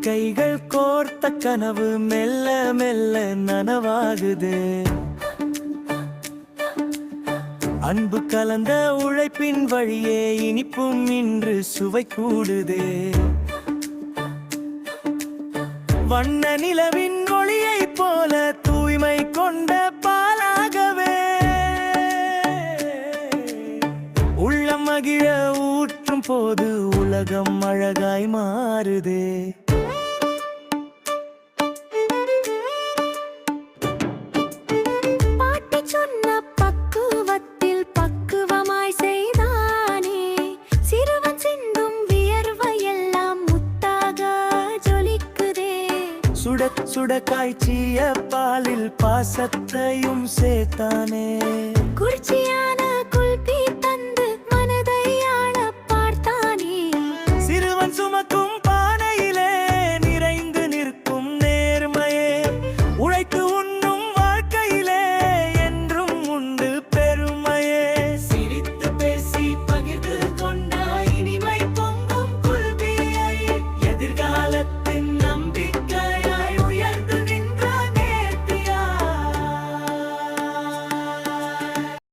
கைகள் கோர்த்த கனவு மெல்ல மெல்ல நனவாகுது. அன்பு கலந்த உழைப்பின் வழியே இனிப்பும் இன்று சுவை கூடுதே. வண்ண நிலவின் ஒளியை போல தூய்மை கொண்ட பாலாகவே உள்ளம் மகிழ ஊற்றும் போது உலகம் அழகாய் மாறுதே. பாட்டி சொன்ன பக்குவத்தில் பக்குவமாய் செய்தானே, சிறுவன் சிந்தும் வியர்வையெல்லாம் முத்தாக ஜொலிக்குதே. சுட சுட காய்ச்சிய பாலில் பாசத்தையும் சேர்த்தானே. குளிர்ச்சியான